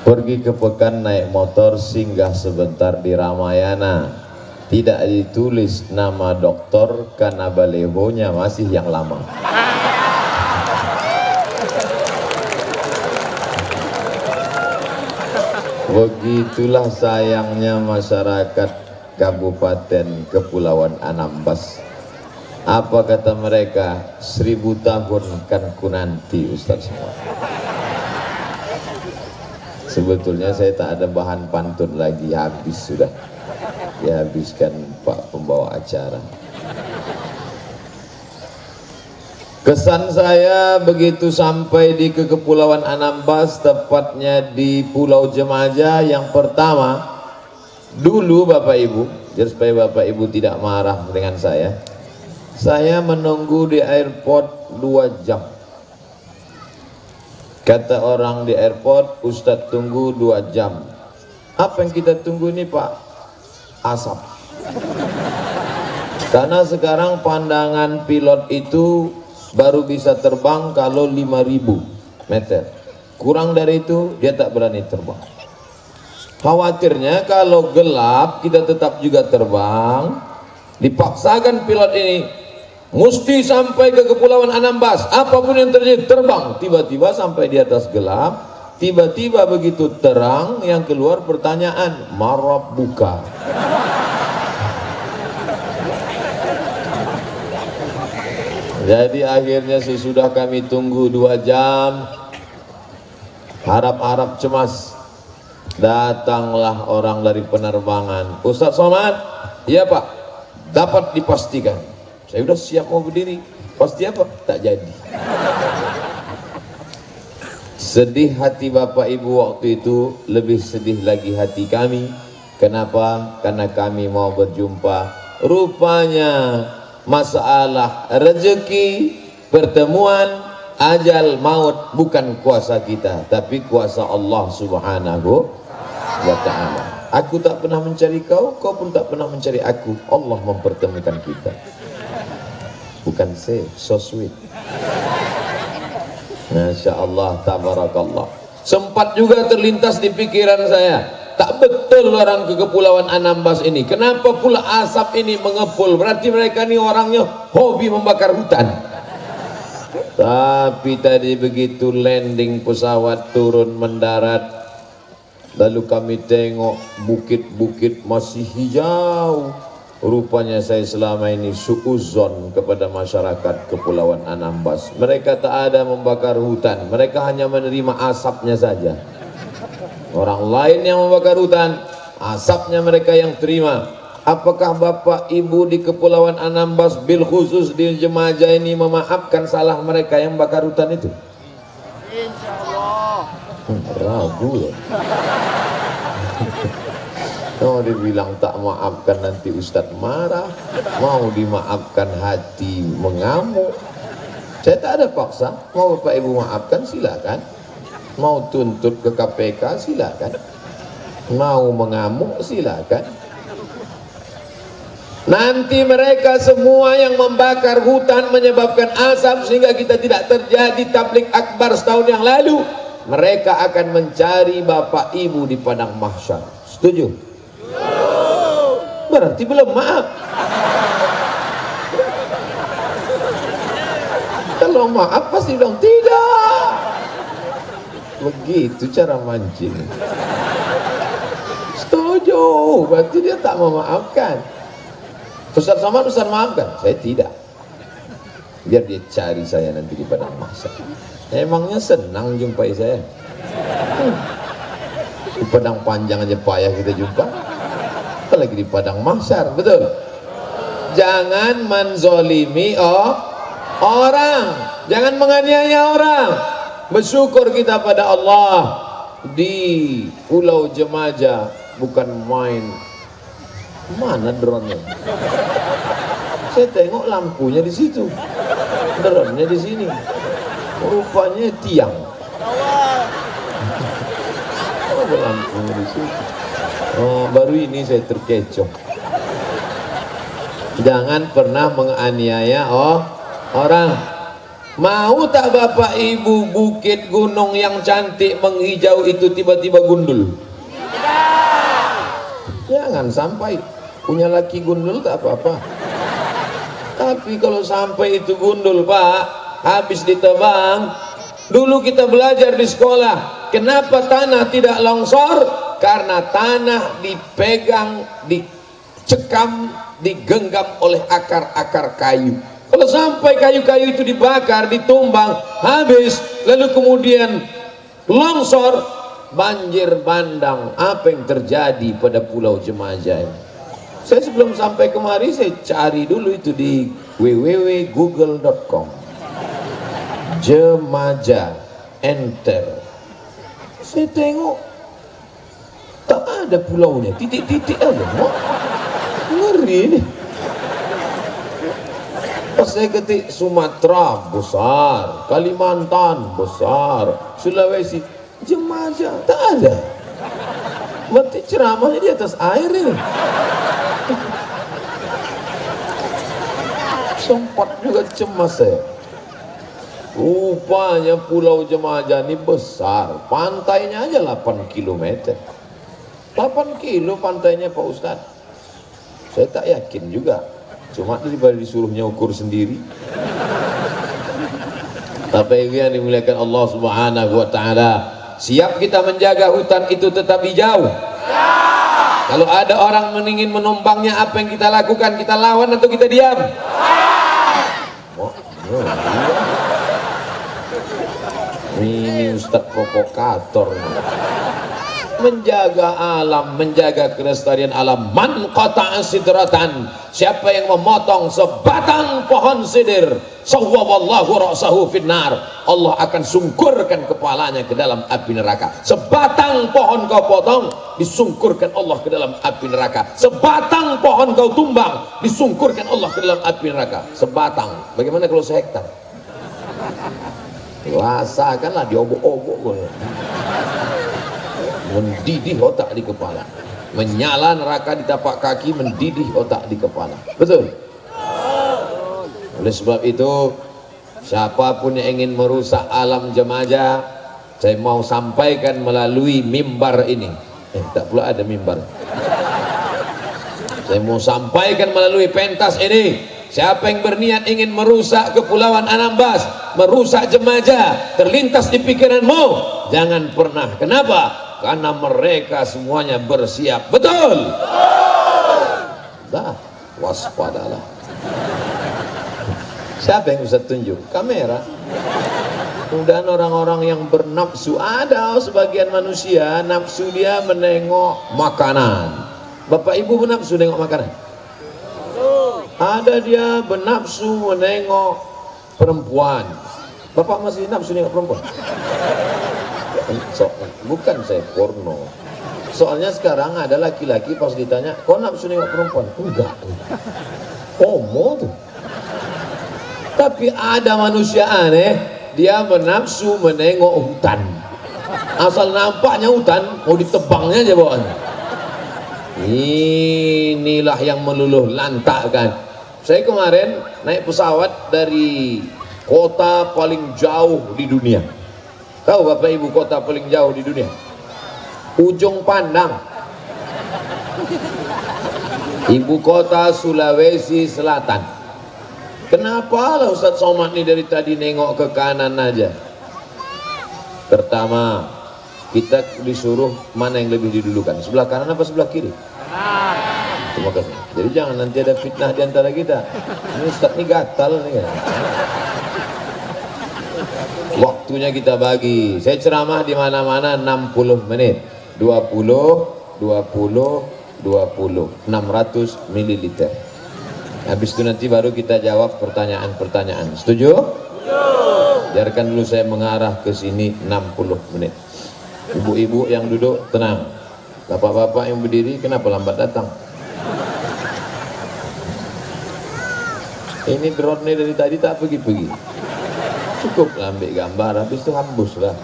Pergi ke Pekan naik motor, singgah sebentar di Ramayana. Tidak ditulis nama doktor karena balehonya masih yang lama. Begitulah sayangnya masyarakat Kabupaten Kepulauan Anambas. Apa kata mereka? 1000 tahun kan kunanti, Ustaz semua. Sebetulnya saya tak ada bahan pantun lagi, habis sudah. Dihabiskan Pak pembawa acara. Kesan saya begitu sampai di Kepulauan Anambas, tepatnya di Pulau Jemaja, yang pertama, dulu Bapak Ibu, jadi supaya Bapak Ibu tidak marah dengan saya menunggu di airport 2 jam. Kata orang di airport, Ustadz tunggu 2 jam. Apa yang kita tunggu ini Pak? Asap. Karena sekarang pandangan pilot itu baru bisa terbang kalau 5000 meter. Kurang dari itu dia tak berani terbang. Khawatirnya kalau gelap kita tetap juga terbang. Dipaksakan pilot ini mesti sampai ke Kepulauan Anambas, apapun yang terjadi terbang. Tiba-tiba sampai di atas gelap, tiba-tiba begitu terang, yang keluar pertanyaan, marab buka. Jadi akhirnya sesudah kami tunggu 2 jam, harap-harap cemas, datanglah orang dari penerbangan. Ustaz Somad, iya Pak, dapat dipastikan. Saya udah siap mau berdiri, pasti apa? Tak jadi. Sedih hati Bapak Ibu waktu itu, lebih sedih lagi hati kami. Kenapa? Karena kami mau berjumpa. Rupanya masalah rezeki, pertemuan, ajal, maut bukan kuasa kita, tapi kuasa Allah Subhanahu wa ta'ala. Aku tak pernah mencari kau, kau pun tak pernah mencari aku. Allah mempertemukan kita. Bukan saya, so sweet. Masya Allah, tabarakallah. Sempat juga terlintas di pikiran saya, tak betul orang ke Kepulauan Anambas ini. Kenapa pula asap ini mengepul? Berarti mereka ini orangnya hobi membakar hutan. Tapi tadi begitu landing pesawat, turun mendarat, lalu kami tengok bukit-bukit masih hijau. Rupanya saya selama ini suuzon kepada masyarakat Kepulauan Anambas. Mereka tak ada membakar hutan, mereka hanya menerima asapnya saja. Orang lain yang membakar hutan, asapnya mereka yang terima. Apakah Bapak Ibu di Kepulauan Anambas, bil khusus di Jemaja ini, memaafkan salah mereka yang bakar hutan itu? Insyaallah. Ragu ya. Mau dibilang tak maafkan nanti Ustadz marah, mau dimaafkan hati mengamuk. Saya tak ada paksa. Mau Bapak Ibu maafkan silakan, mau tuntut ke KPK silakan, mau mengamuk silakan. Nanti mereka semua yang membakar hutan menyebabkan asap sehingga kita tidak terjadi tablik akbar setahun yang lalu, mereka akan mencari Bapak Ibu di padang mahsyar. Setuju? Berarti belum maaf. Kalau maaf pasti bilang tidak. Begitu cara mancing. Setuju, berarti dia tak memaafkan. Ustaz Somad, Ustaz maafkan? Saya tidak. Biar dia cari saya nanti di padang mahsyar. Emangnya senang jumpai saya? Di padang panjang aja payah kita jumpa, apalagi di padang mahsyar. Betul? Jangan menzolimi orang, jangan menganiaya orang. Bersyukur kita pada Allah, di Pulau Jemaja bukan main. Mana drone-nya? Saya tengok lampunya di situ, drone-nya di sini. Rupanya tiang. Oh, lampunya di situ. Oh, baru ini saya terkecoh. Jangan pernah menganiaya orang. Mau tak Bapak Ibu bukit gunung yang cantik menghijau itu tiba-tiba gundul? Jangan sampai. Punya laki gundul tak apa-apa, tapi kalau sampai itu gundul Pak, habis ditebang. Dulu kita belajar di sekolah, kenapa tanah tidak longsor? Karena tanah dipegang, dicekam, digenggam oleh akar-akar kayu. Kalau sampai kayu-kayu itu dibakar, ditumbang, habis, lalu kemudian longsor, banjir bandang. Apa yang terjadi pada Pulau Jemaja ini? Saya sebelum sampai kemari, saya cari dulu itu di www.google.com. Jemaja, enter. Saya tengok, tak ada pulaunya, titik-titik aja. Ngeri nih. Pas saya ketik Sumatera besar, Kalimantan besar, Sulawesi, Jemaja tak ada. Berarti ceramahnya di atas air ini. Sempat juga cemas saya. Rupanya Pulau Jemaja ini besar, pantainya aja 8 km. 8 kilo pantainya Pak Ustadz. Saya tak yakin juga. Cuma daripada disuruhnya ukur sendiri. Tapi yang dimuliakan Allah Subhanahu wa taala, siap kita menjaga hutan itu tetap hijau? Ya. Kalau ada orang ingin menumbangnya, apa yang kita lakukan? Kita lawan atau kita diam? Ini Ustadz provokator. Menjaga alam, menjaga kelestarian alam. Man qata'a sidratan, siapa yang memotong sebatang pohon sidir, sawwallahu ra'sahu finnar, Allah akan sungkurkan kepalanya ke dalam api neraka. Sebatang pohon kau potong, disungkurkan Allah ke dalam api neraka. Sebatang pohon kau tumbang, disungkurkan Allah ke dalam api neraka. Sebatang. Bagaimana kalau sehektar? Rasakanlah, diobok-obok. Mendidih otak di kepala, menyala neraka di tapak kaki, mendidih otak di kepala. Betul? Oleh sebab itu, siapapun yang ingin merusak alam Jemaja, saya mau sampaikan melalui mimbar ini. Tak pula ada mimbar. Saya mau sampaikan melalui pentas ini, siapa yang berniat ingin merusak Kepulauan Anambas, merusak Jemaja, terlintas di pikiranmu, jangan pernah. Kenapa? Karena mereka semuanya bersiap. Betul? Dah, waspadalah. Siapa yang bisa tunjuk? Kamera. Kemudian orang-orang yang bernafsu, ada sebagian manusia nafsu dia menengok makanan. Bapak Ibu bernafsu nengok makanan? Ada dia bernafsu menengok perempuan. Bapak masih nafsu nengok perempuan? Bukan saya porno. Soalnya sekarang ada laki-laki pas ditanya, kok nafsu nengok perempuan? Enggak. Homo tuh. Tapi ada manusia aneh, dia menafsu menengok hutan. Asal nampaknya hutan, mau ditebangnya aja bawaannya. Inilah yang meluluh lantakkan. Saya kemarin naik pesawat dari kota paling jauh di dunia. Tahu Bapak Ibu kota paling jauh di dunia? Ujung Pandang. Ibu kota Sulawesi Selatan. Kenapa lah Ustadz Somad ini dari tadi nengok ke kanan aja? Pertama, kita disuruh mana yang lebih didulukan, sebelah kanan apa sebelah kiri? Terima kasih. Jadi jangan nanti ada fitnah di antara kita. Ini Ustadz ini gatal nih kan. Waktunya kita bagi. Saya ceramah di mana-mana 60 menit. 20 600 ml. Habis itu nanti baru kita jawab pertanyaan-pertanyaan. Setuju? Biarkan dulu saya mengarah ke sini 60 menit. Ibu-ibu yang duduk tenang. Bapak-bapak yang berdiri kenapa lambat datang? Ini drone dari tadi tak pergi-pergi. Cukup lah ambil gambar, habis itu hambus lah.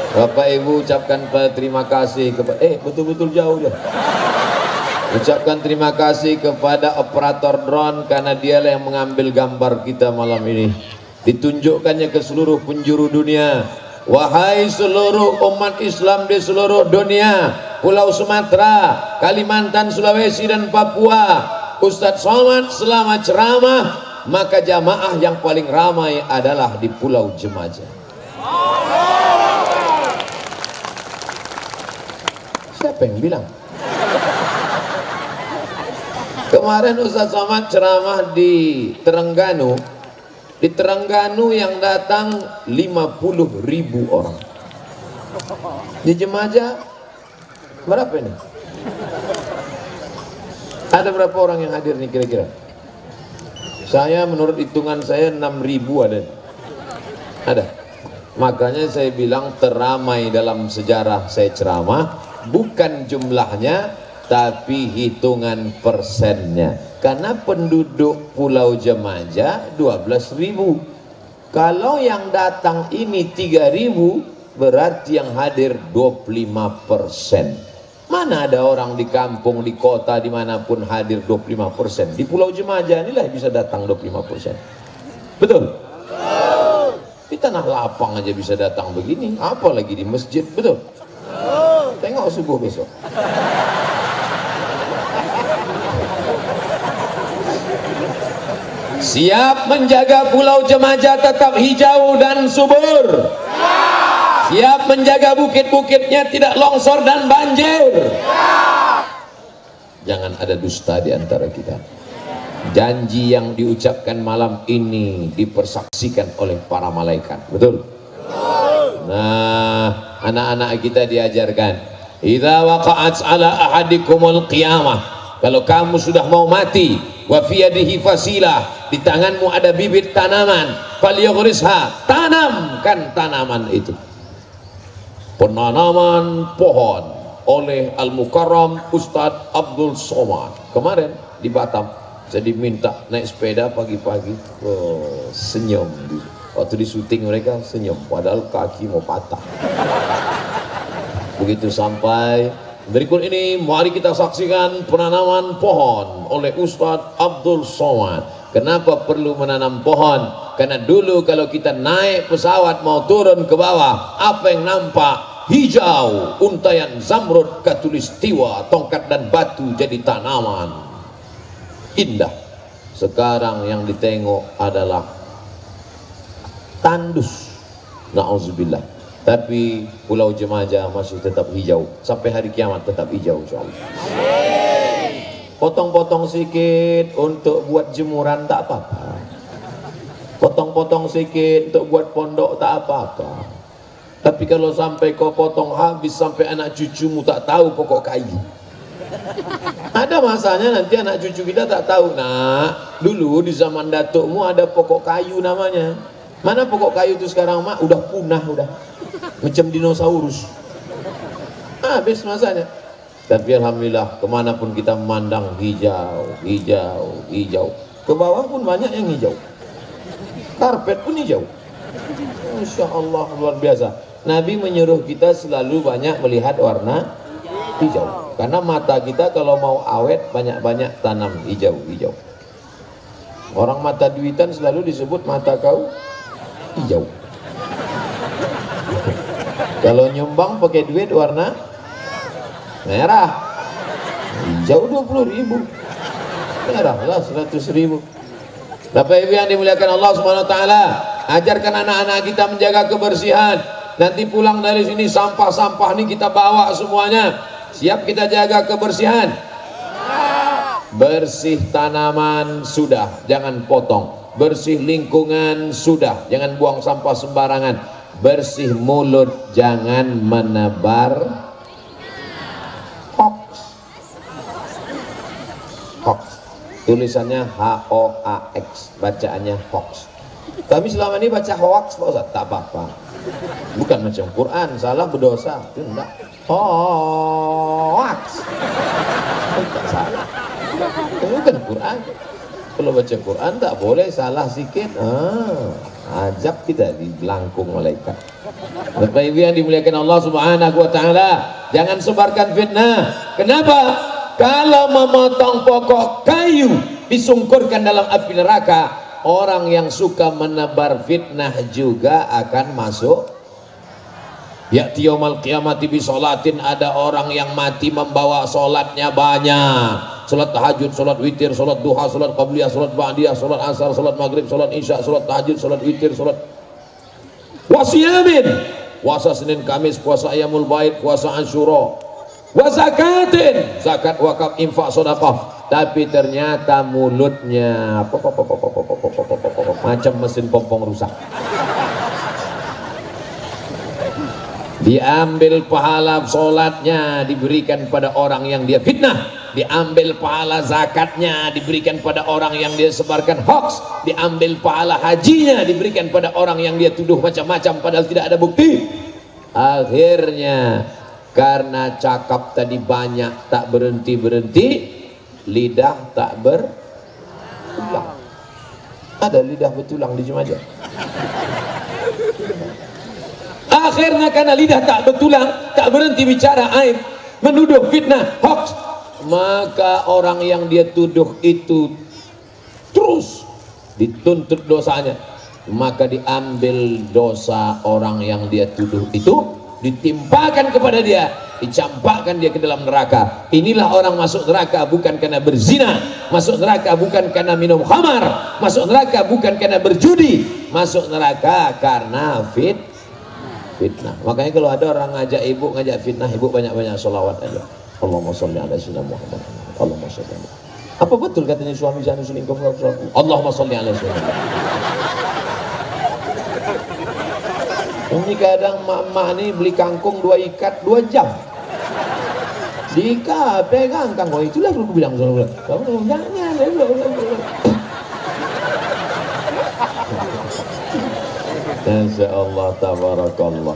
Bapak Ibu ucapkan terima kasih kepada betul-betul jauh dia. Ucapkan terima kasih kepada operator drone karena dialah yang mengambil gambar kita malam ini. Ditunjukkannya ke seluruh penjuru dunia. Wahai seluruh umat Islam di seluruh dunia, Pulau Sumatera, Kalimantan, Sulawesi dan Papua, Ustadz Somad selama ceramah, maka jamaah yang paling ramai adalah di Pulau Jemaja. Siapa yang bilang? Kemarin Ustadz Somad ceramah di Terengganu. Di Terengganu yang datang 50.000 orang. Di Jemaja berapa ini? Ada berapa orang yang hadir nih kira-kira? Saya menurut hitungan saya 6.000 ada. Ada. Makanya saya bilang teramai dalam sejarah saya ceramah bukan jumlahnya tapi hitungan persennya. Karena penduduk Pulau Jemaja 12.000. Kalau yang datang ini 3.000, berarti yang hadir 25%. Mana ada orang di kampung, di kota, dimanapun hadir 25%. Di Pulau Jemaja inilah bisa datang 25%. Betul? Di tanah lapang aja bisa datang begini, apalagi di masjid. Betul? Tengok subuh besok. Siap menjaga Pulau Jemaja tetap hijau dan subur. Siap menjaga bukit-bukitnya tidak longsor dan banjir. Jangan ada dusta di antara kita. Janji yang diucapkan malam ini dipersaksikan oleh para malaikat. Betul? Nah, anak-anak kita diajarkan, idza waqa'at ala ahadikumul qiyamah, kalau kamu sudah mau mati, wa fi yadihi fasilah, di tanganmu ada bibit tanaman, falyughrisha, tanamkan tanaman itu. Penanaman pohon oleh Al-Mukarram Ustadz Abdul Somad kemarin di Batam. Jadi minta naik sepeda pagi-pagi, senyum. Waktu di syuting mereka senyum, padahal kaki mau patah. Begitu sampai berikut ini, mari kita saksikan penanaman pohon oleh Ustadz Abdul Somad. Kenapa perlu menanam pohon? Karena dulu kalau kita naik pesawat mau turun ke bawah, apa yang nampak? Hijau, untayan zamrud, katulistiwa, tongkat dan batu jadi tanaman. Indah. Sekarang yang ditengok adalah tandus. Na'udzubillah. Tapi Pulau Jemaja masih tetap hijau. Sampai hari kiamat tetap hijau insyaallah. Potong-potong sedikit untuk buat jemuran tak apa-apa. Potong-potong sedikit untuk buat pondok tak apa-apa. Tapi kalau sampai kau potong habis sampai anak cucumu tak tahu pokok kayu. Ada masanya nanti anak cucu kita tak tahu. Nah, dulu di zaman datukmu ada pokok kayu namanya. Mana pokok kayu itu sekarang, Mak? Udah punah udah. Macam dinosaurus. Habis masanya. Tapi alhamdulillah kemanapun kita memandang hijau, hijau, hijau. Ke bawah pun banyak yang hijau. Karpet pun hijau. Masya Allah, luar biasa. Nabi menyuruh kita selalu banyak melihat warna hijau. Karena mata kita kalau mau awet banyak-banyak tanam hijau-hijau. Orang mata duitan selalu disebut mata kau hijau. Kalau nyumbang pakai duit warna merah, hijau 20.000, merah lah 100.000. Bapak Ibu yang dimuliakan Allah Subhanahu Wa Taala, ajarkan anak-anak kita menjaga kebersihan. Nanti pulang dari sini sampah-sampah nih kita bawa semuanya. Siap kita jaga kebersihan. Bersih tanaman sudah, jangan potong. Bersih lingkungan sudah, jangan buang sampah sembarangan. Bersih mulut, jangan menebar hoax. Hoax. Tulisannya H-O-A-X, bacaannya hoax. Kami selama ini baca hoax, Pak Ustaz, tak apa-apa. Bukan macam Quran, salah berdosa. Itu enggak. Hoax. Tak salah. Itu bukan Quran. Kalau baca Quran tak boleh salah sikit. Ajab kita di belangkung malaikat. Bapak Ibu yang dimuliakan Allah Subhanahu Wa Taala, jangan sebarkan fitnah. Kenapa? kalau memotong pokok kayu disungkurkan dalam api neraka, orang yang suka menebar fitnah juga akan masuk. Ya'ti yaumal qiyamati bi sholatin, ada orang yang mati membawa sholatnya banyak. Sholat tahajud, sholat witir, sholat duha, sholat qabliyah, sholat ba'diyah, sholat asar, sholat maghrib, sholat isya, sholat tahajud, sholat witir, sholat wasiyamin, puasa Senin Kamis, puasa Ayyamul Bait, puasa Asyura, wa zakatin, zakat, wakaf, infak, sedekah. Tapi ternyata mulutnya macam mesin pompong rusak. Diambil pahala sholatnya diberikan pada orang yang dia fitnah, diambil pahala zakatnya diberikan pada orang yang dia sebarkan hoax, diambil pahala hajinya diberikan pada orang yang dia tuduh macam-macam padahal tidak ada bukti. Akhirnya karena cakap tadi banyak tak berhenti-berhenti, lidah tak bertulang. Ada lidah bertulang di Cimaja. Akhirnya karena lidah tak bertulang, tak berhenti bicara aib, menuduh, fitnah, hoax, maka orang yang dia tuduh itu terus dituntut dosanya. Maka diambil dosa orang yang dia tuduh itu, ditimpakan kepada dia, dicampakkan dia ke dalam neraka. Inilah orang masuk neraka bukan karena berzina, masuk neraka bukan karena minum khamar, masuk neraka bukan karena berjudi, masuk neraka karena fitnah. Makanya kalau ada orang ngajak ibu, ngajak fitnah, ibu banyak-banyak sholawat aja. Allahumma sholli ala sayyidina Muhammad. Allahumma sholli ala. Apa betul katanya suami saya selingkuh? Allahumma sholli ala sayyidina. Ini kadang mak-mak nih beli kangkung 2 ikat 2 jam. Diikat, pegang kangkung. Itulah aku bilang jangan. Masya Allah, tabarakallah,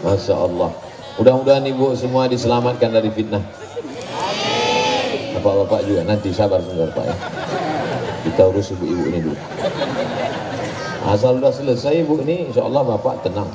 Masya Allah. Mudah-mudahan ibu semua diselamatkan dari fitnah. Bapak-bapak juga nanti sabar sebentar Pak ya. Kita urus ibu-ibu ini dulu. Asal sudah selesai ibu ini, insya Allah bapak tenang.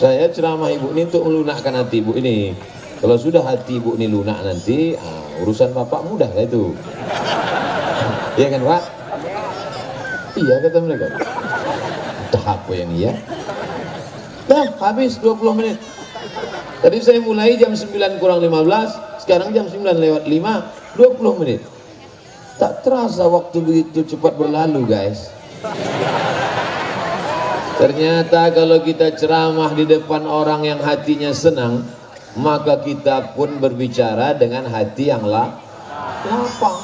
Saya ceramah ibu ini untuk melunakkan hati ibu ini. Kalau sudah hati ibu ini lunak nanti, urusan bapak mudah lah itu. Iya kan Pak? Iya kata mereka. Apa yang iya? Nah, habis 20 menit. Tadi saya mulai jam 9 kurang 15, sekarang jam 9 lewat 5, 20 menit. Tak terasa waktu begitu cepat berlalu, guys. Ternyata kalau kita ceramah di depan orang yang hatinya senang, maka kita pun berbicara dengan hati yang lapang.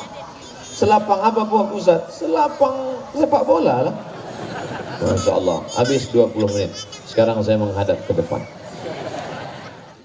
Selapang apa Pak Ustaz? Selapang sepak bola lah. Masya Allah, habis 20 menit. Sekarang saya menghadap ke depan.